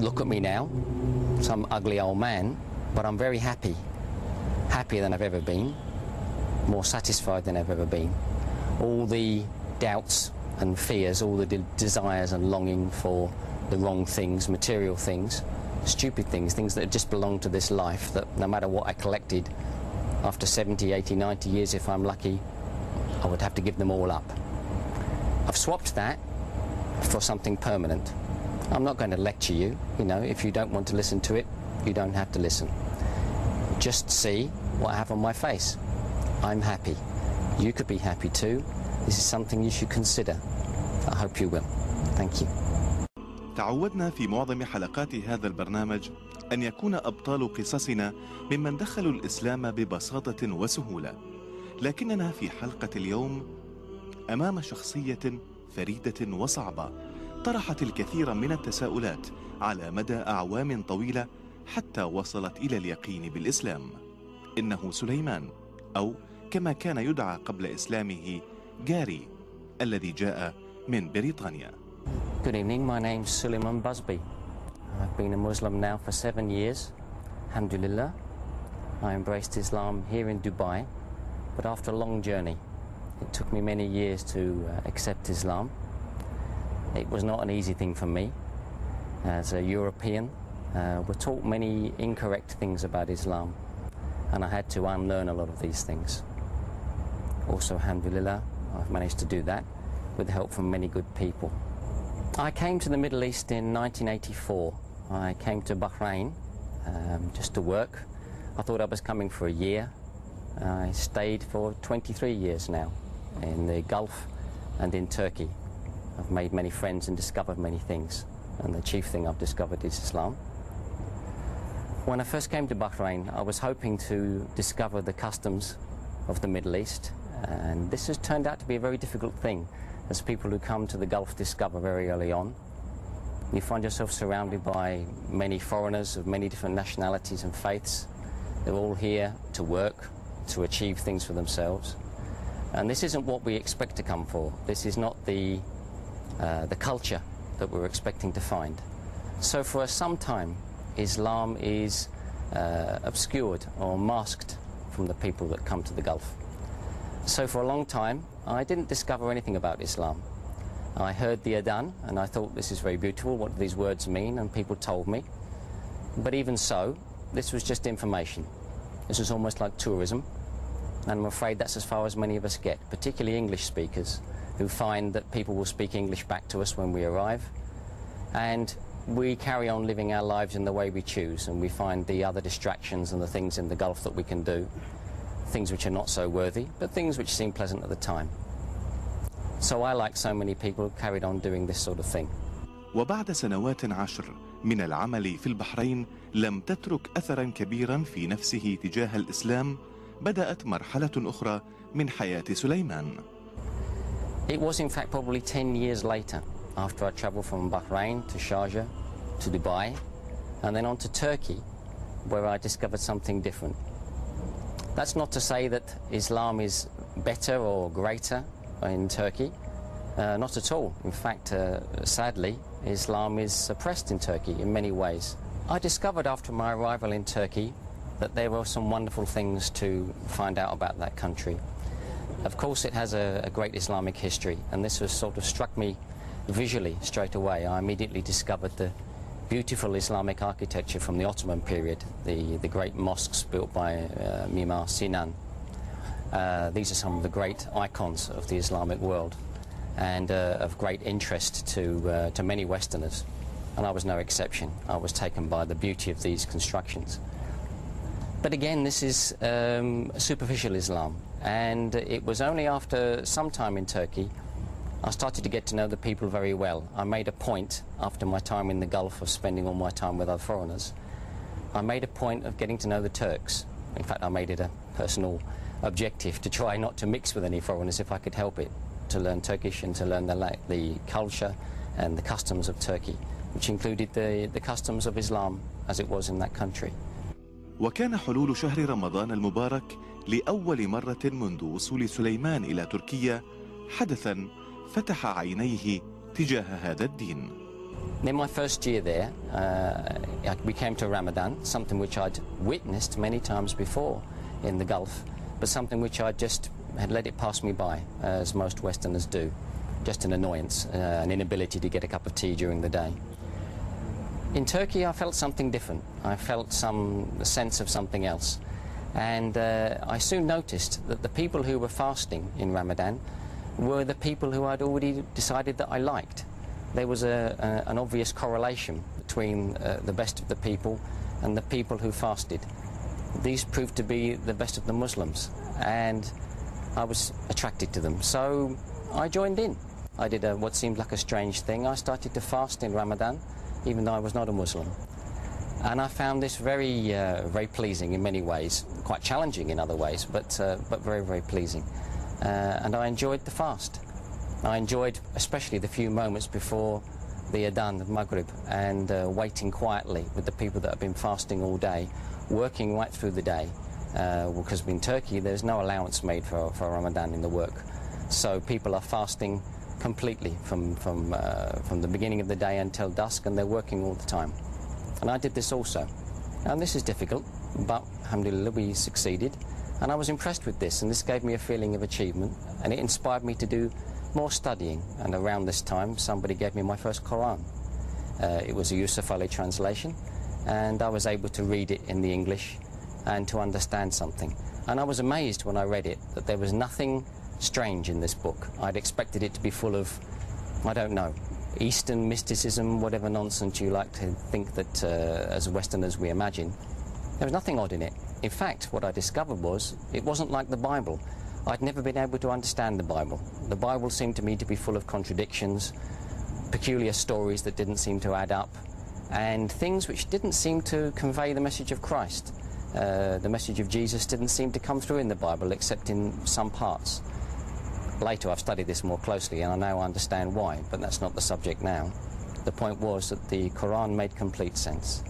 look at me now, some ugly old man, but I'm very happy, happier than I've ever been, more satisfied than I've ever been. All the doubts and fears, all the desires and longing for the wrong things, material things, stupid things, things that just belong to this life, that no matter what I collected, after 70, 80, 90 years, if I'm lucky, I would have to give them all up. I've swapped that for something permanent. I'm not going to lecture you, you know, if you don't want to listen to it, you don't have to listen. Just see what I have on my face. I'm happy. You could be happy too. This is something you should consider. I hope you will. Thank you. تعودنا في معظم حلقات هذا البرنامج أن يكون أبطال قصصنا ممن دخلوا الإسلام ببساطة وسهولة، لكننا في حلقة اليوم أمام شخصية فريدة وصعبة طرحت الكثير من التساؤلات على مدى أعوام طويلة حتى وصلت إلى اليقين بالإسلام. إنه سليمان، أو كما كان يدعى قبل إسلامه جاري، الذي جاء من بريطانيا. Good evening, my name's Suleiman Busby. I've been a Muslim now for 7 years, alhamdulillah. I embraced Islam here in Dubai, but after a long journey. It took me many years to accept Islam. It was not an easy thing for me. As a European, we're taught many incorrect things about Islam, and I had to unlearn a lot of these things. Also, alhamdulillah, I've managed to do that with help from many good people. I came to the Middle East in 1984. I came to Bahrain just to work. I thought I was coming for a year. I stayed for 23 years now in the Gulf and in Turkey. I've made many friends and discovered many things, and the chief thing I've discovered is Islam. When I first came to Bahrain, I was hoping to discover the customs of the Middle East, and this has turned out to be a very difficult thing, as people who come to the Gulf discover very early on. You find yourself surrounded by many foreigners of many different nationalities and faiths. They're all here to work, to achieve things for themselves. And this isn't what we expect to come for. This is not the culture that we're expecting to find. So for some time, Islam is obscured or masked from the people that come to the Gulf. So for a long time, I didn't discover anything about Islam. I heard the adhan, and I thought, this is very beautiful, what do these words mean? And people told me. But even so, this was just information. This was almost like tourism. And I'm afraid that's as far as many of us get, particularly English speakers, who find that people will speak English back to us when we arrive. And we carry on living our lives in the way we choose, and we find the other distractions and the things in the Gulf that we can do, things which are not so worthy, but things which seem pleasant at the time. So I, like so many people, carried on doing this sort of thing. وبعد سنوات 10 من العمل في البحرين لم تترك أثرا كبيرا في نفسه تجاه الإسلام، بدأت مرحلة أخرى من حياة سليمان. It was in fact probably 10 years later, after I travelled from Bahrain to Sharjah to Dubai and then on to Turkey, where I discovered something different. That's not to say that Islam is better or greater in Turkey, not at all. In fact, sadly, Islam is suppressed in Turkey in many ways. I discovered after my arrival in Turkey that there were some wonderful things to find out about that country. Of course, it has a great Islamic history, and this has sort of struck me visually straight away. I immediately discovered the beautiful Islamic architecture from the Ottoman period, the great mosques built by Mimar Sinan. These are some of the great icons of the Islamic world, and of great interest to many Westerners, and I was no exception. I was taken by the beauty of these constructions. But again, this is superficial Islam, and it was only after some time in Turkey I started to get to know the people very well. I made a point, after my time in the Gulf of spending all my time with other foreigners, I made a point of getting to know the Turks. In fact, I made it a personal objective to try not to mix with any foreigners if I could help it, to learn Turkish and to learn the culture and the customs of Turkey, which included the customs of Islam as it was in that country. وكان حلول شهر رمضان المبارك لأول مرة منذ وصول سليمان إلى تركيا حدثا فتح عينيه تجاه هذا الدين. In my first year there, we came to Ramadan, something which I'd witnessed many times before in the Gulf, but something which I just had let it pass me by, as most Westerners do. Just an annoyance, an inability to get a cup of tea during the day. In Turkey, I felt something different. I felt some sense of something else. And I soon noticed that the people who were fasting in Ramadan were the people who I'd already decided that I liked. There was an obvious correlation between the best of the people and the people who fasted. These proved to be the best of the Muslims, and I was attracted to them. So I joined in. I did what seemed like a strange thing. I started to fast in Ramadan, even though I was not a Muslim. And I found this very, very pleasing in many ways, quite challenging in other ways, but very, very pleasing. And I enjoyed the fast. I enjoyed especially the few moments before the Adhan of Maghrib and waiting quietly with the people that have been fasting all day, working right through the day. Because in Turkey there's no allowance made for Ramadan in the work. So people are fasting completely from the beginning of the day until dusk, and they're working all the time. And I did this also. And this is difficult, but alhamdulillah we succeeded. And I was impressed with this, and this gave me a feeling of achievement, and it inspired me to do more studying. And around this time somebody gave me my first Quran. It was a Yusuf Ali translation, and I was able to read it in the English and to understand something. And I was amazed when I read it that there was nothing strange in this book. I'd expected it to be full of, I don't know, Eastern mysticism, whatever nonsense you like to think that as Westerners we imagine. There was nothing odd in it. In fact, what I discovered was it wasn't like the Bible. I'd never been able to understand the Bible. The Bible seemed to me to be full of contradictions, peculiar stories that didn't seem to add up, and things which didn't seem to convey the message of Christ. The message of Jesus didn't seem to come through in the Bible except in some parts. Later I've studied this more closely and I now understand why, but that's not the subject now. The point was that the Quran made complete sense.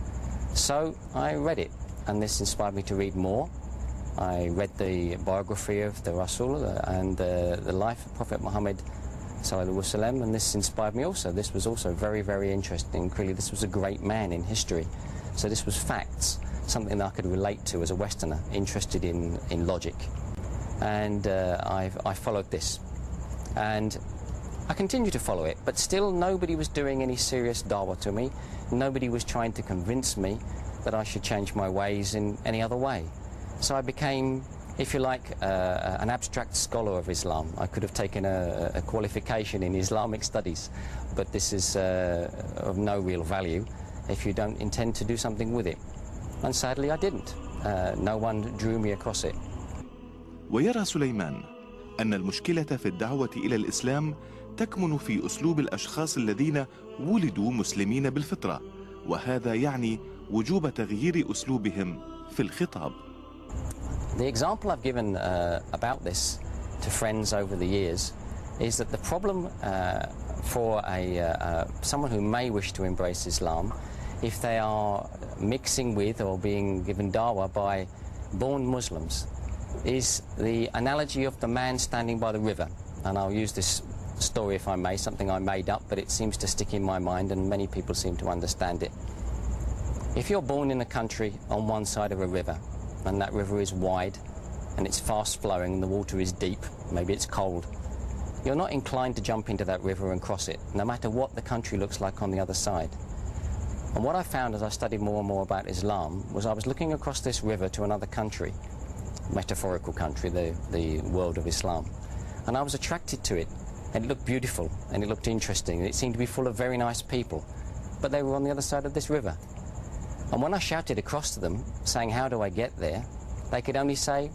So I read it, and this inspired me to read more. I read the biography of the Rasul and the life of Prophet Muhammad sallallahu alaihi wasallam, and this inspired me also. This was also very, very interesting. Clearly this was a great man in history. So this was facts, something that I could relate to as a Westerner, interested in logic. And I followed this. And I continue to follow it, but still nobody was doing any serious dawah to me. Nobody was trying to convince me that I should change my ways in any other way. So I became, if you like, an abstract scholar of Islam. I could have taken a qualification in Islamic studies, but this is of no real value if you don't intend to do something with it. And sadly I didn't. No one drew me across it. ويرى سليمان أن المشكلة في الدعوة إلى الإسلام تكمن في أسلوب الأشخاص الذين ولدوا مسلمين بالفطرة، وهذا يعني وجوب تغيير أسلوبهم في الخطاب. The example I've given about this to friends over the years is that the problem for someone who may wish to embrace Islam, if they are mixing with or being given dawah by born Muslims, is the analogy of the man standing by the river. And I'll use this story, if I may, something I made up, but it seems to stick in my mind and many people seem to understand it. If you're born in a country on one side of a river, and that river is wide and it's fast flowing and the water is deep, maybe it's cold, you're not inclined to jump into that river and cross it, no matter what the country looks like on the other side. And what I found as I studied more and more about Islam was I was looking across this river to another country, metaphorical country, the world of Islam, and I was attracted to it. It looked beautiful and it looked interesting and it seemed to be full of very nice people, but they were on the other side of this river. And when I shouted across to them saying, how do I get there, they could only say,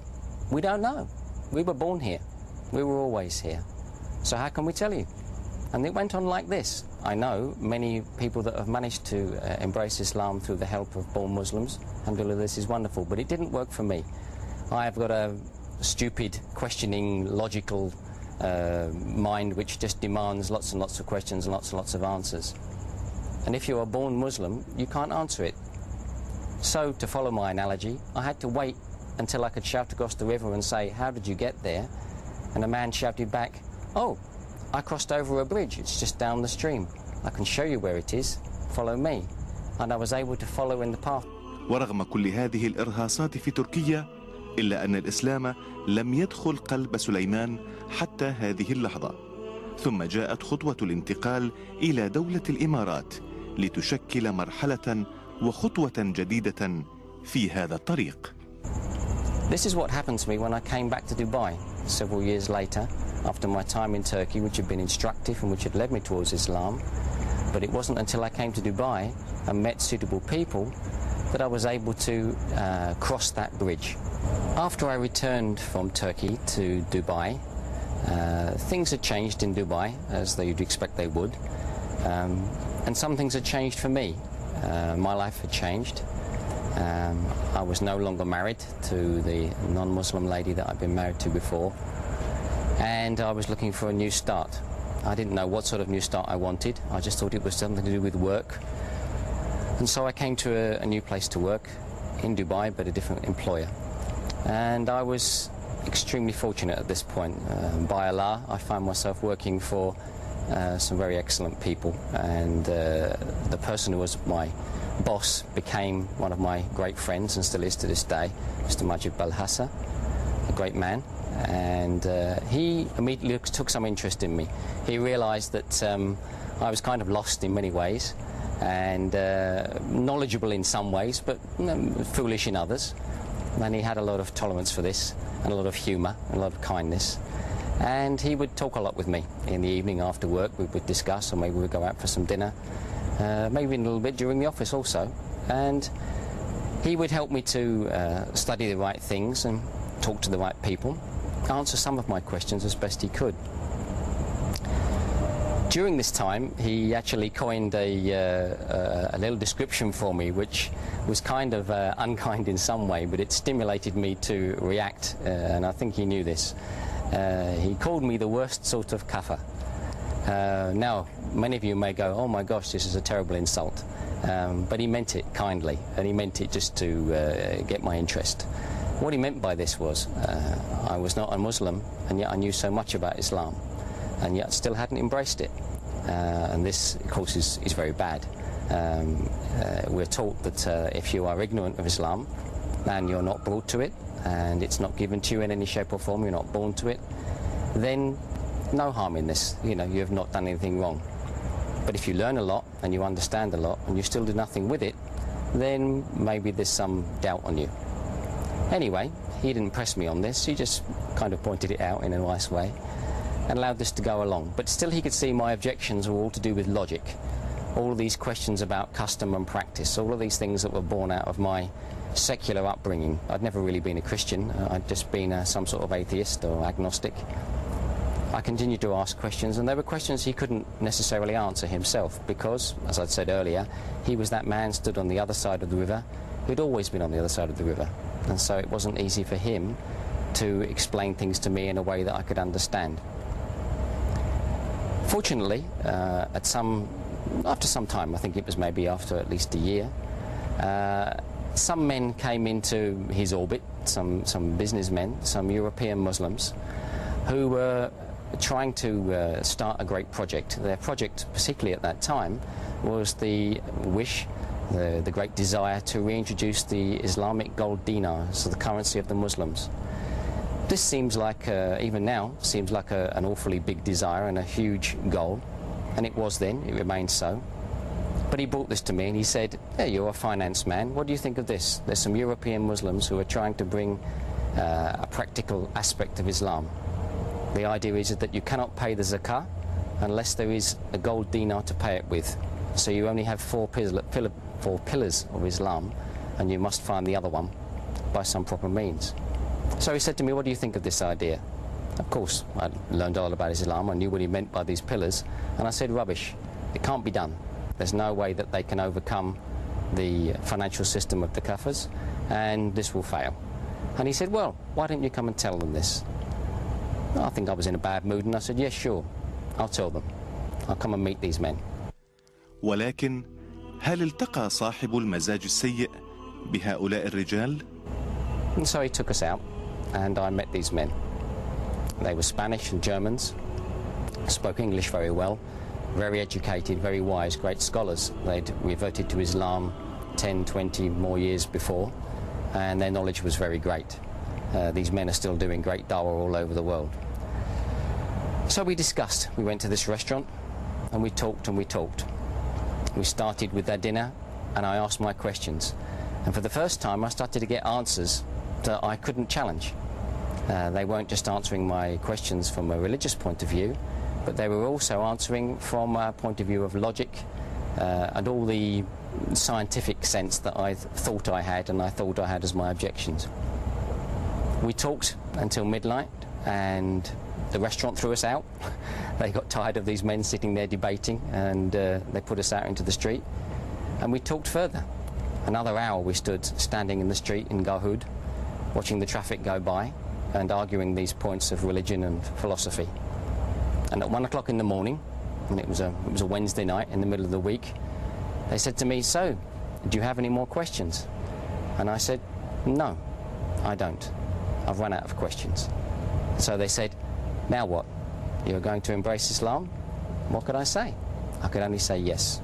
we don't know. We were born here. We were always here. So how can we tell you? And it went on like this. I know many people that have managed to embrace Islam through the help of born Muslims. Alhamdulillah, this is wonderful, but it didn't work for me. I've got a stupid, questioning, logical mind which just demands lots and lots of questions and lots of answers. And if you're a born Muslim, you can't answer it. So, to follow my analogy, I had to wait until I could shout across the river and say, how did you get there? And a man shouted back, oh, I crossed over a bridge, it's just down the stream. I can show you where it is. Follow me. And I was able to follow in the path. ورغم كل هذه الإرهاصات في تركيا إلا أن الإسلام لم يدخل قلب سليمان حتى هذه اللحظة. ثم جاءت خطوة الانتقال إلى دولة الإمارات لتشكل مرحلة وخطوة جديدة في هذا الطريق. This is what happened to me when I came back to Dubai several years later after my time in Turkey, which had been instructive and which had led me towards Islam. But it wasn't until I came to Dubai and met suitable people that I was able to cross that bridge. After I returned from Turkey to Dubai, things had changed in Dubai, as you'd expect they would, and some things had changed for me. My life had changed. I was no longer married to the non-Muslim lady that I'd been married to before, and I was looking for a new start. I didn't know what sort of new start I wanted. I just thought it was something to do with work. And so I came to a new place to work in Dubai, but a different employer. And I was extremely fortunate at this point. By Allah, I found myself working for some very excellent people. And the person who was my boss became one of my great friends and still is to this day, Mr. Majid Balhassa, a great man. And he immediately took some interest in me. He realized that I was kind of lost in many ways and knowledgeable in some ways, but foolish in others. And he had a lot of tolerance for this and a lot of humor and a lot of kindness. And he would talk a lot with me. In the evening after work, we would discuss, or maybe we'd go out for some dinner, maybe a little bit during the office also. And he would help me to study the right things and talk to the right people, answer some of my questions as best he could. During this time, he actually coined a little description for me, which was kind of unkind in some way, but it stimulated me to react, and I think he knew this. He called me the worst sort of kafir. Now, many of you may go, oh my gosh, this is a terrible insult, but he meant it kindly, and he meant it just to get my interest. What he meant by this was, I was not a Muslim, and yet I knew so much about Islam, and yet still hadn't embraced it. And this, of course, is very bad. We're taught that if you are ignorant of Islam, and you're not brought to it, and it's not given to you in any shape or form, you're not born to it, then no harm in this. You know, you have not done anything wrong. But if you learn a lot, and you understand a lot, and you still do nothing with it, then maybe there's some doubt on you. Anyway, he didn't press me on this. He just kind of pointed it out in a nice way and allowed this to go along. But still he could see my objections were all to do with logic. All of these questions about custom and practice, all of these things that were born out of my secular upbringing. I'd never really been a Christian. I'd just been some sort of atheist or agnostic. I continued to ask questions, and there were questions he couldn't necessarily answer himself because, as I'd said earlier, he was that man stood on the other side of the river who'd always been on the other side of the river. And so it wasn't easy for him to explain things to me in a way that I could understand. Fortunately, after some time, I think it was maybe after at least a year, some men came into his orbit, some businessmen, some European Muslims, who were trying to start a great project. Their project, particularly at that time, was the wish, the great desire to reintroduce the Islamic gold dinar, so the currency of the Muslims. This seems like, even now, seems like an awfully big desire and a huge goal, and it was then, it remains so. But he brought this to me and he said, hey, you're a finance man, what do you think of this? There's some European Muslims who are trying to bring a practical aspect of Islam. The idea is that you cannot pay the zakah unless there is a gold dinar to pay it with. So you only have four pillars of Islam, and you must find the other one by some proper means. So he said to me, what do you think of this idea? Of course, I learned all about Islam, I knew what he meant by these pillars, and I said, rubbish, it can't be done. There's no way that they can overcome the financial system of the Kafirs, and this will fail. And he said, well, why don't you come and tell them this? I think I was in a bad mood, and I said, yes, sure, I'll tell them. I'll come and meet these men. ولكن هل التقى صاحب المزاج السيء بهؤلاء الرجال؟ And so he took us out, and I met these men. They were Spanish and Germans, spoke English very well, very educated, very wise, great scholars. They'd reverted to Islam 10, 20 more years before, and their knowledge was very great. These men are still doing great dawah all over the world. So we discussed. We went to this restaurant and we talked and we talked. We started with their dinner and I asked my questions. And for the first time I started to get answers that I couldn't challenge. They weren't just answering my questions from a religious point of view, but they were also answering from a point of view of logic and all the scientific sense that I thought I had and I thought I had as my objections. We talked until midnight and the restaurant threw us out. They got tired of these men sitting there debating and they put us out into the street. And we talked further. Another hour we stood standing in the street in Garhoud, watching the traffic go by and arguing these points of religion and philosophy. And at 1 o'clock in the morning, and it was a Wednesday night in the middle of the week, they said to me, "So, do you have any more questions?" And I said, "No, I don't. I've run out of questions." So they said, "Now what? You're going to embrace Islam?" What could I say? I could only say yes.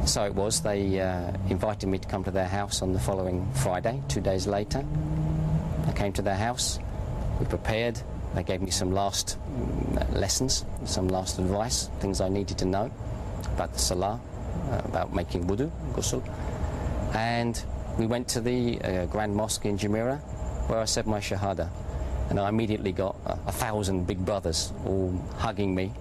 So it was. They invited me to come to their house on the following Friday, 2 days later. I came to their house, we prepared, they gave me some last lessons, some last advice, things I needed to know about the Salah, about making wudu, ghusl. And we went to the Grand Mosque in Jumeirah, where I said my Shahada. And I immediately got 1,000 big brothers all hugging me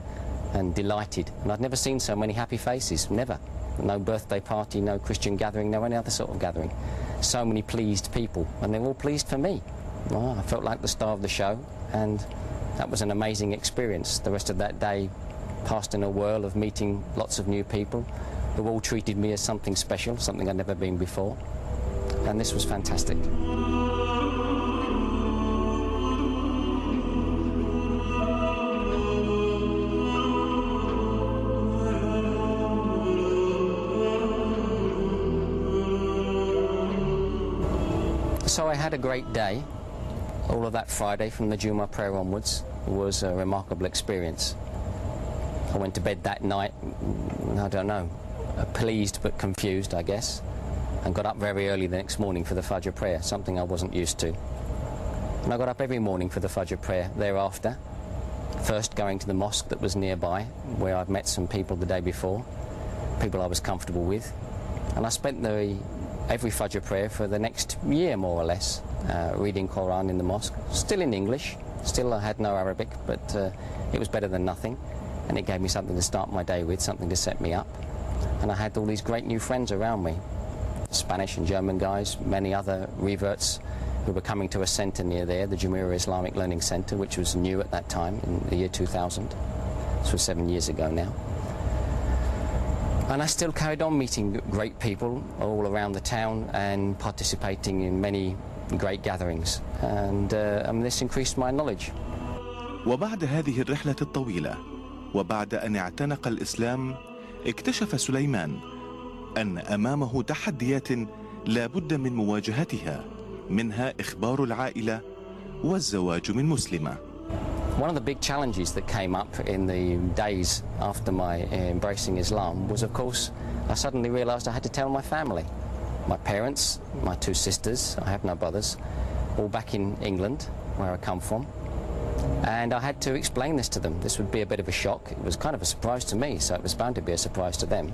and delighted. And I'd never seen so many happy faces, never. No birthday party, no Christian gathering, no any other sort of gathering. So many pleased people, and they were all pleased for me. Well, I felt like the star of the show, and that was an amazing experience. The rest of that day passed in a whirl of meeting lots of new people who all treated me as something special, something I'd never been before. And this was fantastic. So I had a great day. All of that Friday from the Jummah prayer onwards was a remarkable experience. I went to bed that night, I don't know, pleased but confused, I guess, and got up very early the next morning for the Fajr prayer, something I wasn't used to. And I got up every morning for the Fajr prayer thereafter, first going to the mosque that was nearby, where I'd met some people the day before, people I was comfortable with, and I spent every Fajr prayer for the next year, more or less, reading Quran in the mosque, still in English. Still I had no Arabic, but it was better than nothing, and it gave me something to start my day with, something to set me up. And I had all these great new friends around me, Spanish and German guys, many other reverts who were coming to a centre near there, the Jumeirah Islamic Learning Centre, which was new at that time, in the year 2000. This was 7 years ago now. And I still carried on meeting great people all around the town and participating in many great gatherings. And this increased my knowledge. وبعد هذه الرحلة الطويلة وبعد أن اعتنق الإسلام اكتشف سليمان أن أمامه تحديات لا بد من مواجهتها، منها إخبار العائلة والزواج من مسلمة. One of the big challenges that came up in the days after my embracing Islam was, of course, I suddenly realised I had to tell my family. My parents, my 2 sisters, I have no brothers, all back in England, where I come from. And I had to explain this to them. This would be a bit of a shock. It was kind of a surprise to me, so it was bound to be a surprise to them.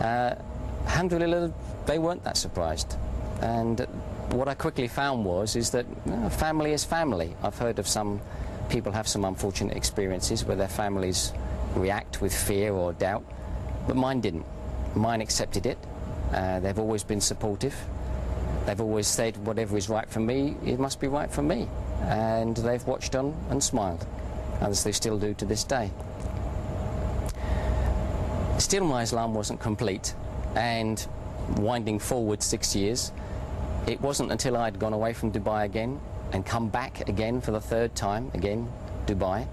Alhamdulillah, they weren't that surprised. And what I quickly found is that family is family. I've heard of some people have some unfortunate experiences where their families react with fear or doubt, but mine didn't. Mine accepted it. They've always been supportive. They've always said whatever is right for me, it must be right for me. And they've watched on and smiled, as they still do to this day. Still, my Islam wasn't complete, and winding forward 6 years, it wasn't until I'd gone away from Dubai again and come back again for the 3rd time, again, Dubai,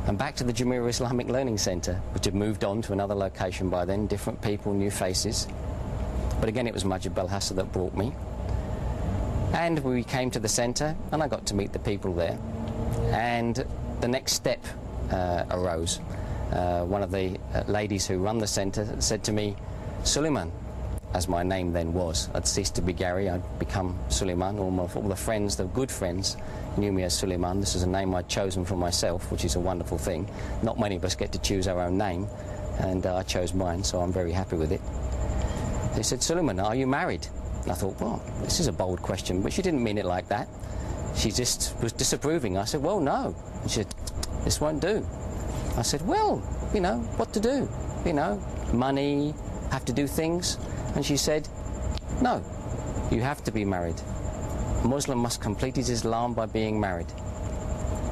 and back to the Jumeirah Islamic Learning Centre, which had moved on to another location by then, different people, new faces. But again, it was Majid Belhassa that brought me. And we came to the centre, and I got to meet the people there. And the next step arose. one of the ladies who run the centre said to me, Suleiman, as my name then was. I'd ceased to be Gary, I'd become Suleiman. All the friends, the good friends, knew me as Suleiman. This is a name I'd chosen for myself, which is a wonderful thing. Not many of us get to choose our own name, and I chose mine, so I'm very happy with it. They said, Suleiman, are you married? And I thought, well, this is a bold question, but she didn't mean it like that. She just was disapproving. I said, well, no. And she said, this won't do. I said, well, you know, what to do? You know, money, have to do things. And she said, no, you have to be married. A Muslim must complete his Islam by being married.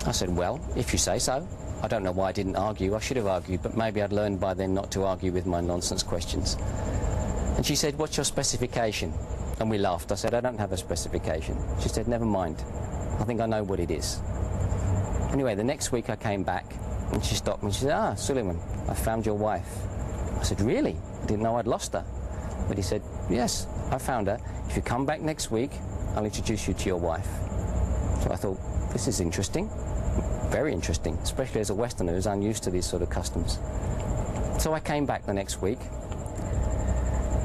I said, well, if you say so. I don't know why I didn't argue. I should have argued, but maybe I'd learned by then not to argue with my nonsense questions. And she said, what's your specification? And we laughed. I said, I don't have a specification. She said, never mind. I think I know what it is. Anyway, the next week I came back and she stopped me and she said, ah, Suleiman, I found your wife. I said, really? I didn't know I'd lost her. But he said, yes, I found her. If you come back next week, I'll introduce you to your wife. So I thought, this is interesting, very interesting, especially as a Westerner who's unused to these sort of customs. So I came back the next week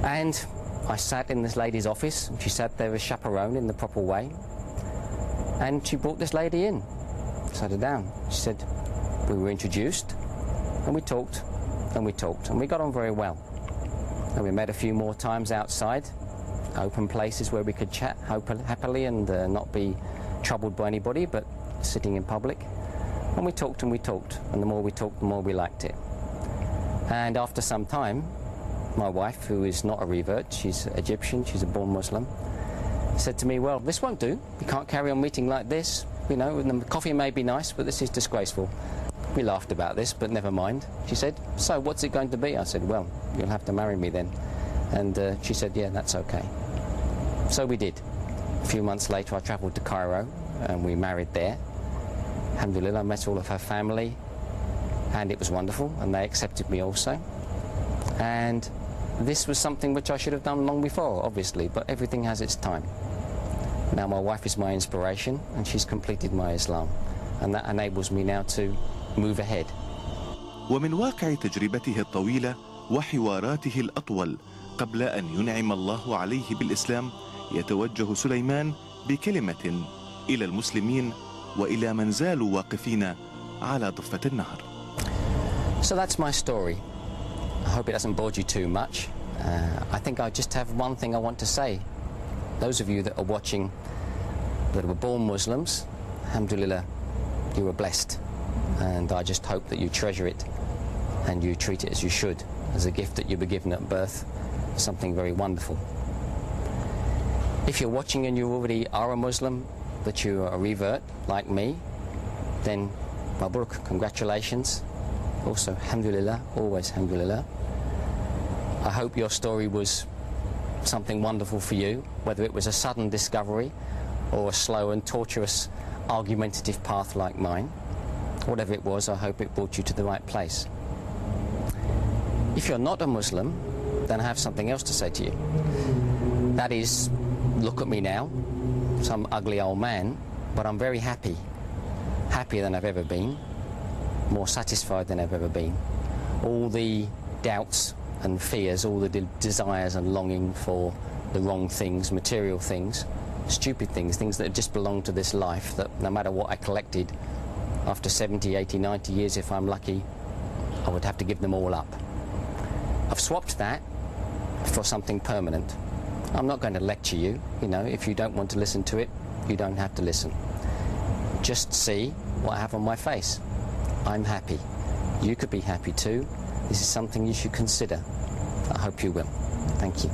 and I sat in this lady's office. She sat there as chaperone in the proper way. And she brought this lady in, sat her down. She said, we were introduced and we talked and we talked and we got on very well. And we met a few more times outside, open places where we could chat happily and not be troubled by anybody, but sitting in public. And we talked and we talked, and the more we talked, the more we liked it. And after some time, my wife, who is not a revert, she's Egyptian, she's a born Muslim, said to me, well, this won't do. We can't carry on meeting like this. You know, the coffee may be nice, but this is disgraceful. We laughed about this, but never mind. She said, so what's it going to be? I said, well, you'll have to marry me then. And she said, yeah, that's okay. So we did. A few months later, I travelled to Cairo and we married there. Alhamdulillah, I met all of her family and it was wonderful, and they accepted me also. And this was something which I should have done long before, obviously, but everything has its time. Now my wife is my inspiration and she's completed my Islam, and that enables me now to move ahead. ومن واقع تجربته الطويلة وحواراته الأطول قبل أن ينعم الله عليه بالإسلام، يتوجه سليمان بكلمة إلى المسلمين وإلى من زالوا واقفين على ضفة النهر. So that's my story. I hope it doesn't bore you too much. I think I just have one thing I want to say. Those of you that are watching that were born Muslims, alhamdulillah, you were blessed. And I just hope that you treasure it and you treat it as you should, as a gift that you were given at birth, something very wonderful. If you're watching and you already are a Muslim, but you are a revert like me, then Mabruk, congratulations. Also, alhamdulillah, always alhamdulillah. I hope your story was something wonderful for you, whether it was a sudden discovery or a slow and tortuous argumentative path like mine. Whatever it was, I hope it brought you to the right place. If you're not a Muslim, then I have something else to say to you. That is, look at me now, some ugly old man, but I'm very happy. Happier than I've ever been, more satisfied than I've ever been. All the doubts and fears, all the desires and longing for the wrong things, material things, stupid things, things that just belong to this life, that no matter what I collected, after 70, 80, 90 years, if I'm lucky, I would have to give them all up. I've swapped that for something permanent. I'm not going to lecture you, you know, if you don't want to listen to it, you don't have to listen. Just see what I have on my face. I'm happy. You could be happy too. This is something you should consider. I hope you will. Thank you.